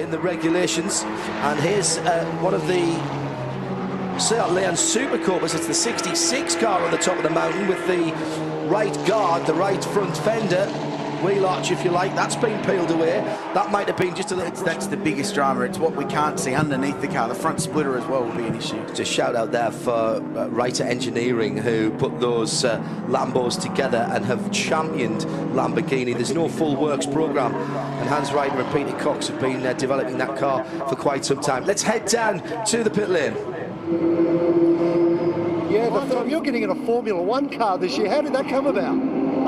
in the regulations. And here's one of the Seat Leon Supercopas. It's the 66 car on the top of the mountain with the right guard, the right front fender, wheel arch if you like, that's been peeled away. That might have been just a little... That's the biggest drama. It's what we can't see underneath the car. The front splitter as well will be an issue. Just a shout out there for Writer Engineering, who put those Lambos together and have championed Lamborghini. There's no full works program, and Hans Reiter and Peter Cox have been developing that car for quite some time. Let's head down to the pit lane. Yeah, you're getting in a Formula One car this year. How did that come about?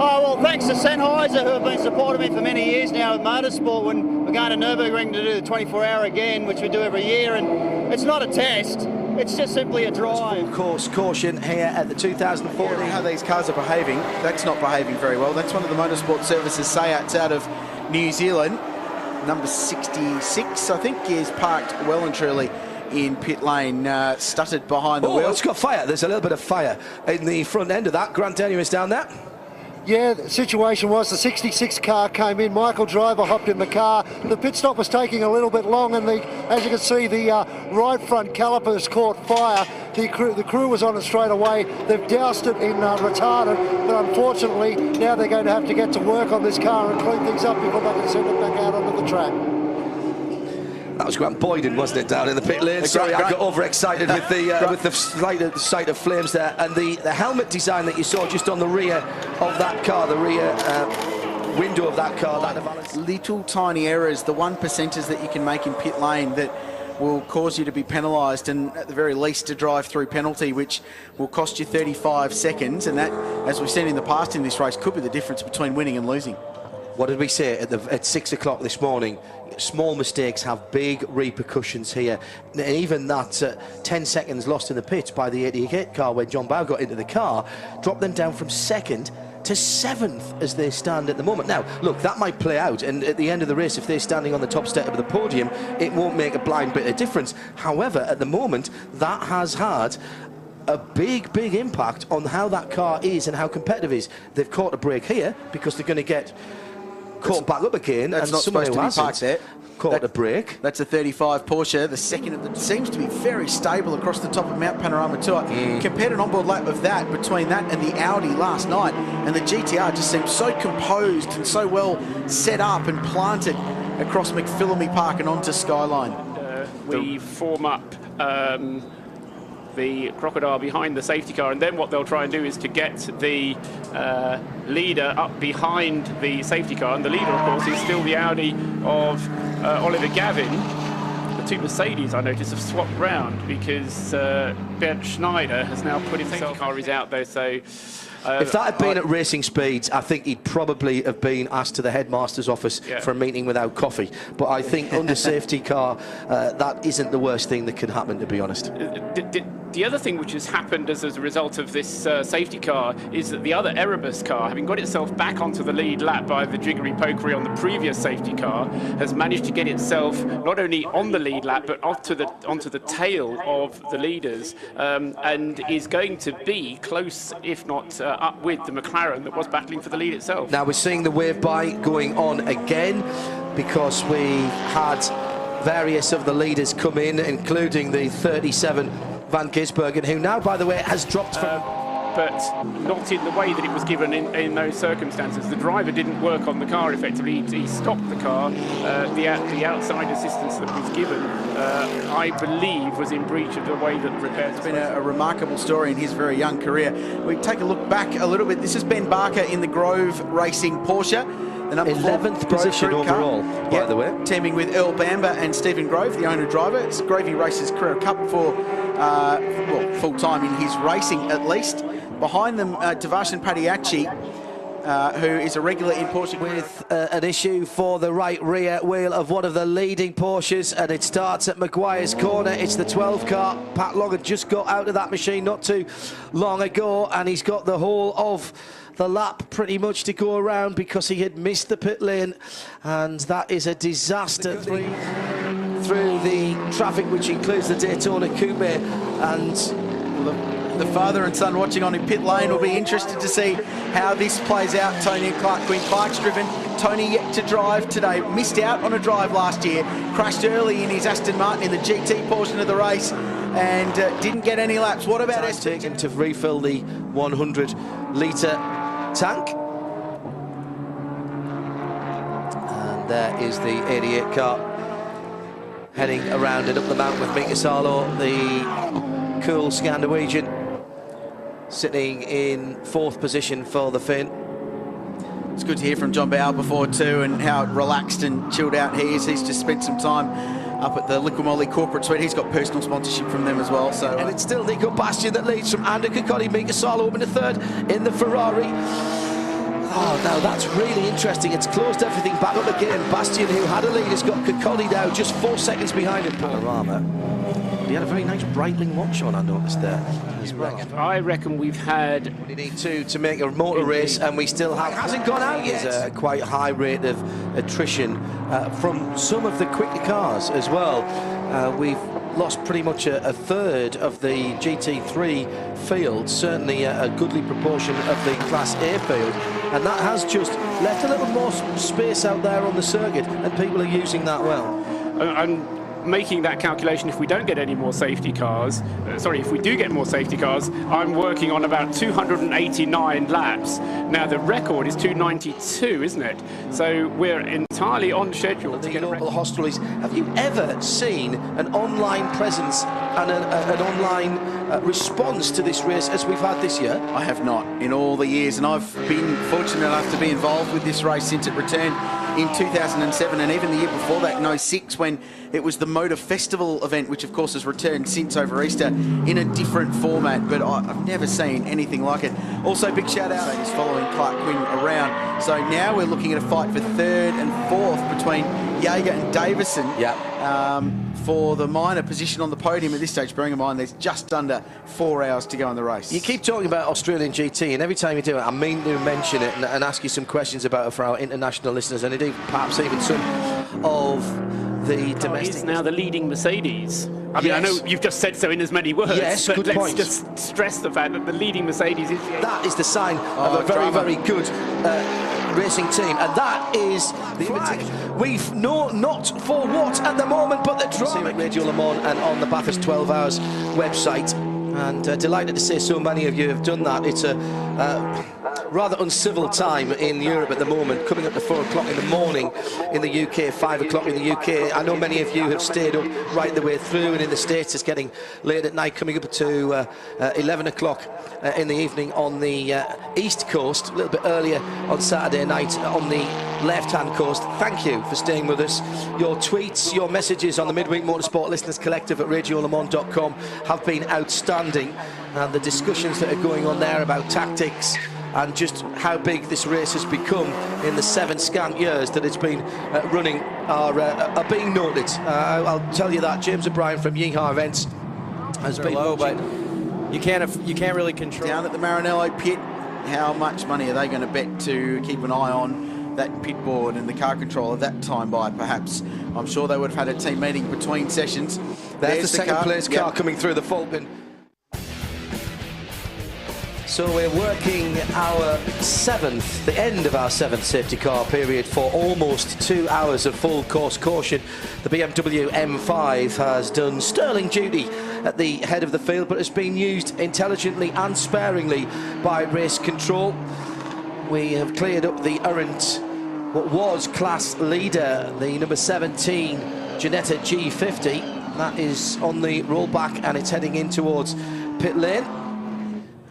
Oh, well, thanks to Sennheiser, who have been supporting me for many years now with motorsport. When we're going to Nürburgring to do the 24-hour again, which we do every year, and it's not a test, it's just simply a drive. Full course caution here at the 2014. How these cars are behaving, that's not behaving very well. That's one of the motorsport services Seats out of New Zealand. Number 66, I think, is parked well and truly in pit lane, stuttered behind the wheel. It's got fire. There's a little bit of fire in the front end of that. Grant Denyer is down there. Yeah, the situation was the 66 car came in, Michael Driver hopped in the car, the pit stop was taking a little bit long, and as you can see, the right front calipers caught fire. The crew was on it straight away. They've doused it in retardant, but unfortunately now they're going to have to get to work on this car and clean things up before they can send it back out onto the track. That was Grant Boyden, wasn't it, down in the pit lane? Sorry, I got overexcited with the sight of flames there. And the helmet design that you saw just on the rear of that car, the rear window of that car, that little tiny errors, the 1%ers that you can make in pit lane that will cause you to be penalised, and at the very least a drive-through penalty, which will cost you 35 seconds. And that, as we've seen in the past in this race, could be the difference between winning and losing. What did we say at 6 o'clock this morning? Small mistakes have big repercussions here. And even that 10 seconds lost in the pits by the 88 car when John Bowe got into the car dropped them down from second to 7th as they stand at the moment. Now, look, that might play out, and at the end of the race, if they're standing on the top step of the podium, it won't make a blind bit of difference. However, at the moment, that has had a big impact on how that car is and how competitive it is. They've caught a break here because they're going to get caught back up again, that's and not someone supposed who to be parked there. Caught a break. That's a 35 Porsche, the second of the, seems to be very stable across the top of Mount Panorama Tour. Compared an onboard lap of that between that and the Audi last night, and the GTR just seems so composed and so well set up and planted across McPhillamy Park and onto Skyline. We form up the crocodile behind the safety car, and then what they'll try and do is to get the leader up behind the safety car, and the leader of course is still the Audi of Oliver Gavin. The two Mercedes, I noticed, have swapped round because Bernd Schneider has now put his safety car is out there, so if that had been at racing speeds, I think he'd probably have been asked to the headmaster's office for a meeting without coffee. But I think under safety car, that isn't the worst thing that could happen, to be honest. The other thing which has happened as a result of this safety car is that the other Erebus car, having got itself back onto the lead lap by the jiggery-pokery on the previous safety car, has managed to get itself not only on the lead lap but onto the tail of the leaders, and is going to be close, if not up with the McLaren that was battling for the lead itself. Now we're seeing the wave by going on again because we had various of the leaders come in, including the 37 Van Gisbergen, who now, by the way, has dropped from... but not in the way that it was given in those circumstances. The driver didn't work on the car effectively. He stopped the car. The outside assistance that was given, I believe, was in breach of the way that the repairs... It's been a remarkable story in his very young career. We take a look back a little bit. This is Ben Barker in the Grove Racing Porsche. The number 11th position overall, by the way. Teaming with Earl Bamber and Stephen Grove, the owner driver. It's Grovey races Carrera Cup for full-time in his racing at least. Behind them, Devarshan Padiachi, who is a regular in Porsche. With an issue for the right rear wheel of one of the leading Porsches, and it starts at Maguire's corner. It's the 12 car. Pat Long had just got out of that machine not too long ago, and he's got the whole of the lap pretty much to go around because he had missed the pit lane, and that is a disaster through the traffic, which includes the Daytona Coupe. And the father and son watching on in pit lane will be interested to see how this plays out. Tony and Clark, Quinn Clark's driven Tony yet to drive today. Missed out on a drive last year. Crashed early in his Aston Martin in the GT portion of the race and didn't get any laps. What about taken to refill the 100-litre tank? And there is the 88 car heading around and up the mountain with Mika Salo, the cool Scandinavian, sitting in 4th position for the Finn. It's good to hear from John Bauer before too, and how relaxed and chilled out he is. He's just spent some time up at the Liqui Moly corporate suite. He's got personal sponsorship from them as well. So and it's still Nico Bastian that leads from Andrew Coccoli. Mika Salo up in the 3rd in the Ferrari. Oh, now that's really interesting. It's closed everything back up again. Bastian, who had a lead, has got Coccoli now just 4 seconds behind him. Panorama. He had a very nice Breitling watch on, I noticed there. I reckon we've had... We need to make a motor race, and we still have... It hasn't gone out yet. There's a quite high rate of attrition from some of the quicker cars as well. We've lost pretty much a third of the GT3 field, certainly a goodly proportion of the Class A field, and that has just left a little more space out there on the circuit, and people are using that well. I'm making that calculation. If we don't get any more safety cars, if we do get more safety cars, I'm working on about 289 laps. Now the record is 292, isn't it? So we're entirely on schedule to get local hostelries. Have you ever seen an online presence and an online response to this race as we've had this year? I have not in all the years, and I've been fortunate enough to be involved with this race since it returned in 2007, and even the year before that in 06, when it was the Motor Festival event, which of course has returned since over Easter in a different format, but I've never seen anything like it. Also, big shout out is following Clark Quinn around. So now we're looking at a fight for 3rd and 4th between Jaeger and Davison. For the minor position on the podium at this stage, bearing in mind there's just under 4 hours to go in the race. You keep talking about Australian GT, and every time you do it, I mean to mention it and ask you some questions about it for our international listeners, and indeed perhaps even some of the domestic. Is now the leading Mercedes. I mean, I know you've just said so in as many words, but good let's point. Just stress the fact that the leading Mercedes is... That is the sign of a very, very good racing team, and that is the flag. We've not for what at the moment, but the drama. Radio Le Mans and on the Bathurst 12 Hours website, and delighted to say so many of you have done that. It's a rather uncivil time in Europe at the moment, coming up to 4 o'clock in the morning in the UK, 5 o'clock in the UK. I know many of you have stayed up right the way through, and in the States it's getting late at night, coming up to 11 o'clock in the evening on the East Coast, a little bit earlier on Saturday night on the left-hand coast. Thank you for staying with us. Your tweets, your messages on the Midweek Motorsport Listeners Collective at radiolemans.com have been outstanding, and the discussions that are going on there about tactics and just how big this race has become in the 7 scant years that it's been running are being noted. I'll tell you that James O'Brien from Yeehaw Events has been low, but you can't really control. Down at the Maranello pit, how much money are they going to bet to keep an eye on that pit board and the car controller that time by? Perhaps I'm sure they would have had a team meeting between sessions. There's the second place car coming through the fault bin. So we're working our 7th, the end of our 7th safety car period for almost 2 hours of full course caution. The BMW M5 has done sterling duty at the head of the field, but has been used intelligently and sparingly by race control. We have cleared up the errant, what was class leader, the number 17 Ginetta G50. That is on the rollback and it's heading in towards pit lane.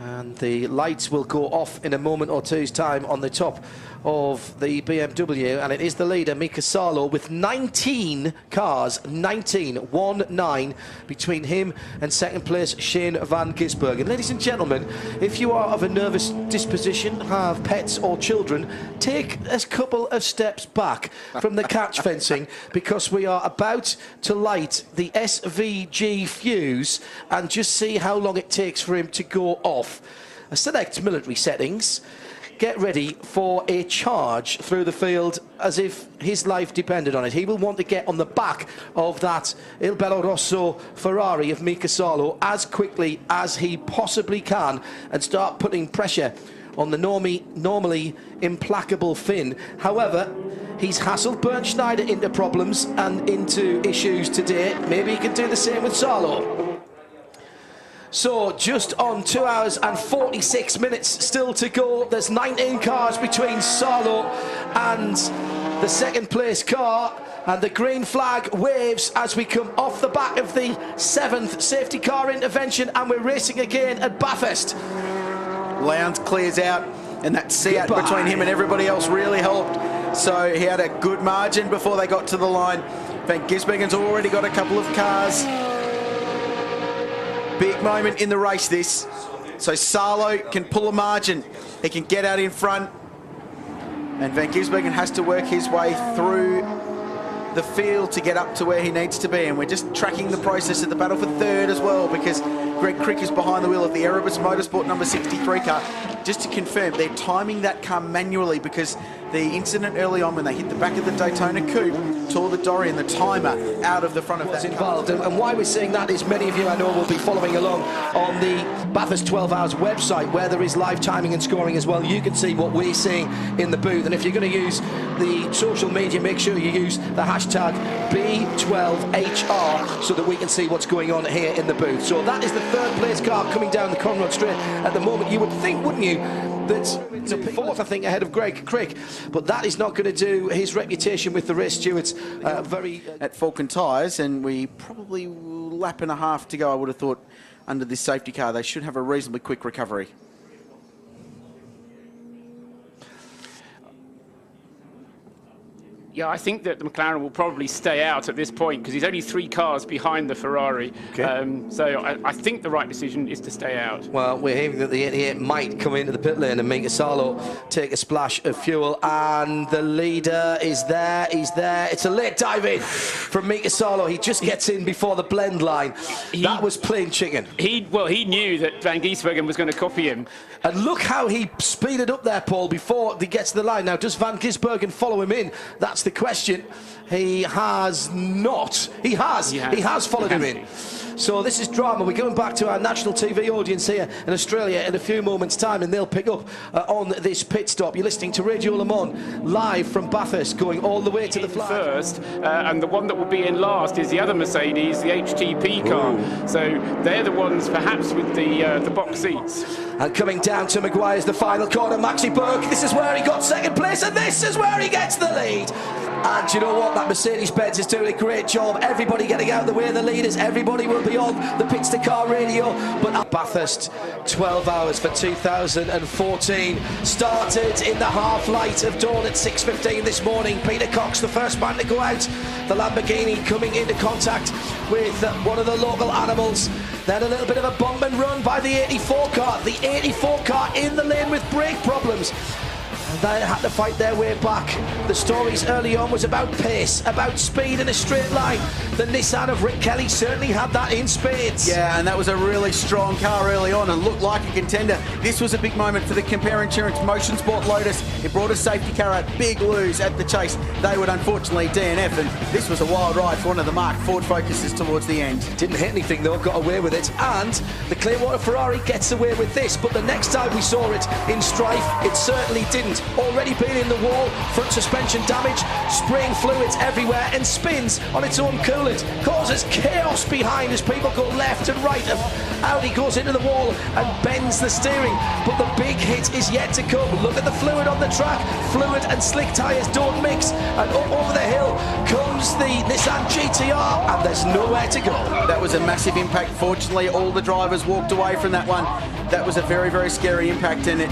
And the lights will go off in a moment or two's time on the top of the BMW, and it is the leader, Mika Salo, with 19 cars, 19 between him and second place Shane van Gisbergen. And ladies and gentlemen, if you are of a nervous disposition, have pets or children, take a couple of steps back from the catch fencing, because we are about to light the SVG fuse and just see how long it takes for him to go off. Select military settings. Get ready for a charge through the field as if his life depended on it. He will want to get on the back of that Il Bello Rosso Ferrari of Mika Salo as quickly as he possibly can and start putting pressure on the normally implacable Finn. However, he's hassled Bernd Schneider into problems and into issues today. Maybe he can do the same with Sarlo. So just on 2 hours and 46 minutes still to go. There's 19 cars between Sarlo and the second place car, and the green flag waves as we come off the back of the 7th safety car intervention, and we're racing again at Bathurst. Lowndes clears out, and that Seat between him and everybody else really helped. So he had a good margin before they got to the line. Van Gisbergen's already got a couple of cars. Big moment in the race, this. So Sarlo can pull a margin. He can get out in front. And Van Gisbergen has to work his way through the field to get up to where he needs to be. And we're just tracking the process of the battle for third as well, because Greg Crick is behind the wheel of the Erebus Motorsport number 63 car. Just to confirm, they're timing that car manually because the incident early on when they hit the back of the Daytona Coupe tore the Dorian, the timer, out of the front of that involved. And why we're saying that is many of you I know will be following along on the Bathurst 12 Hours website, where there is live timing and scoring as well. You can see what we're seeing in the booth, and if you're going to use the social media, make sure you use the hashtag B12HR so that we can see what's going on here in the booth. So that is the third place car coming down the Conrod Straight at the moment. You would think, wouldn't you, that it's a fourth, I think, ahead of Greg Crick, but that is not going to do his reputation with the race stewards very... At Falcon Tyres, and we probably lap and a half to go, I would have thought, under this safety car. They should have a reasonably quick recovery. Yeah, I think that the McLaren will probably stay out at this point because he's only 3 cars behind the Ferrari. Okay. So I think the right decision is to stay out. Well, we're hearing that the 88 might come into the pit lane and make a Sarlo take a splash of fuel, and the leader is there. He's there. It's a late dive in from Mika Sarlo. He just gets in before the blend line. That was plain chicken. He knew that Van Gisbergen was going to copy him. And look how he speeded up there, Paul, before he gets to the line. Now, does Van Gisbergen follow him in? That's the question. He has not. He has followed him in. So this is drama. We're going back to our national TV audience here in Australia in a few moments' time, and they'll pick up on this pit stop. You're listening to Radio Le Mans live from Bathurst, going all the way to the flag. First, and the one that will be in last is the other Mercedes, the HTP car. Ooh. So they're the ones perhaps with the box seats. And coming down to Maguire's the final corner, Maxi Burke. This is where he got second place, and this is where he gets the lead. And you know what? That Mercedes-Benz is doing a great job. Everybody getting out of the way of the leaders. Everybody will be on the Pits to Car radio. But at Bathurst, 12 hours for 2014 started in the half light of dawn at 6:15 this morning. Peter Cox, the first man to go out. The Lamborghini coming into contact with one of the local animals. Then a little bit of a bomb and run by the 84 car. The 84 car in the lane with brake problems. And they had to fight their way back. The stories early on was about pace, about speed in a straight line. The Nissan of Rick Kelly certainly had that in spades. Yeah, and that was a really strong car early on and looked like a contender. This was a big moment for the Compare Insurance Motorsport Lotus. It brought a safety car out, big lose at the chase. They would unfortunately DNF, and this was a wild ride for one of the Mark Ford Focuses towards the end. Didn't hit anything though, got away with it. And the Clearwater Ferrari gets away with this, but the next time we saw it in strife, it certainly didn't. Already been in the wall, front suspension damage, spraying fluids everywhere, and spins on its own coolant. Causes chaos behind as people go left and right. Audi goes into the wall and bends the steering, but the big hit is yet to come. Look at the fluid on the track. Fluid and slick tyres don't mix, and up over the hill comes the Nissan GTR, and there's nowhere to go. That was a massive impact. Fortunately, all the drivers walked away from that one. That was a very, very scary impact, and it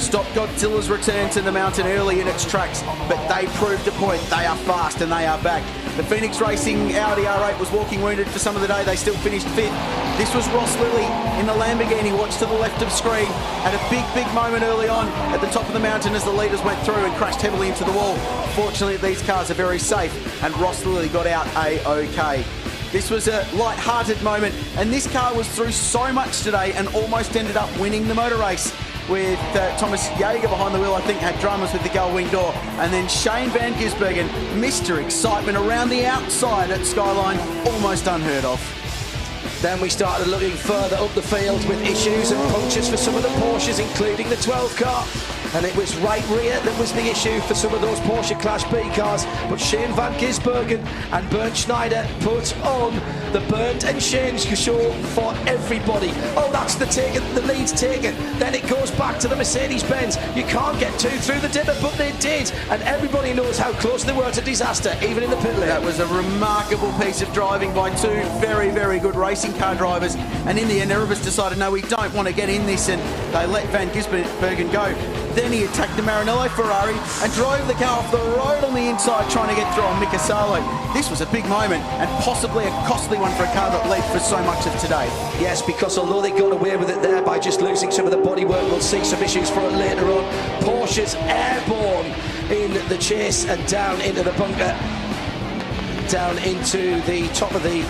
stopped Godzilla's return to the mountain early in its tracks, but they proved the point. They are fast and they are back. The Phoenix Racing Audi R8 was walking wounded for some of the day. They still finished fifth. This was Ross Lilly in the Lamborghini. Watch to the left of screen. Had a big moment early on at the top of the mountain as the leaders went through and crashed heavily into the wall. Fortunately, these cars are very safe, and Ross Lilly got out A-OK. This was a light-hearted moment, and this car was through so much today and almost ended up winning the motor race, with Thomas Jaeger behind the wheel. I think had dramas with the gull-wing door, and then Shane Van Gisbergen, Mr. Excitement around the outside at Skyline, almost unheard of. Then we started looking further up the field with issues and punctures for some of the Porsches, including the 12 car. And it was right rear that was the issue for some of those Porsche Clash B cars. But Shane van Gisbergen and Bernd Schneider put on the Bernd and Shane's show for everybody. Oh, that's the lead's taken. Then it goes back to the Mercedes-Benz. You can't get two through the dipper, but they did. And everybody knows how close they were to disaster, even in the pit lane. That was a remarkable piece of driving by two very, very good racing car drivers. And in the end, Erebus decided, no, we don't want to get in this, and they let Van Gisbergen go. Then he attacked the Maranello Ferrari and drove the car off the road on the inside, trying to get through on Mika Salo. This was a big moment and possibly a costly one for a car that led for so much of today. Yes, because although they got away with it there by just losing some of the bodywork, we'll see some issues for it later on. Porsche's airborne in the chase and down into the bunker, down into the top of the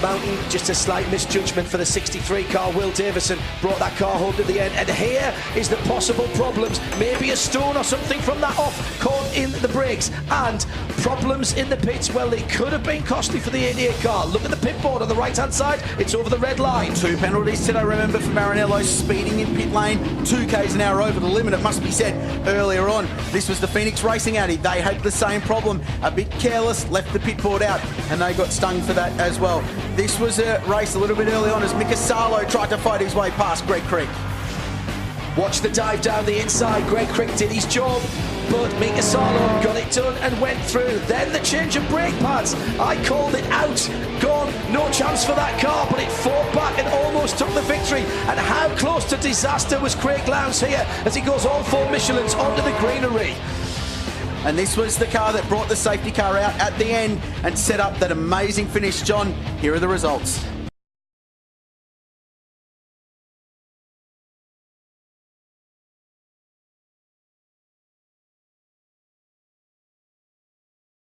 mountain. Just a slight misjudgment for the 63 car. Will Davison brought that car home to the end, and here is the possible problems. Maybe a stone or something from that off caught in the brakes, and problems in the pits. Well, they could have been costly for the 88 car. Look at the pit board on the right hand side, it's over the red line. 2 penalties today, remember, for Maranello, speeding in pit lane, 2 k's an hour over the limit. It must be said, earlier on, this was the Phoenix Racing Audi. They had the same problem, a bit careless, left the pit board out, and they got stung for that as well. This was a race a little bit early on as Mika Salo tried to fight his way past Greg Crick. Watch the dive down the inside. Greg Crick did his job, but Mika Salo got it done and went through. Then the change of brake pads. I called it out. Gone. No chance for that car, but it fought back and almost took the victory. And how close to disaster was Craig Lowndes here as he goes all 4 Michelins onto the greenery. And this was the car that brought the safety car out at the end and set up that amazing finish, John. Here are the results.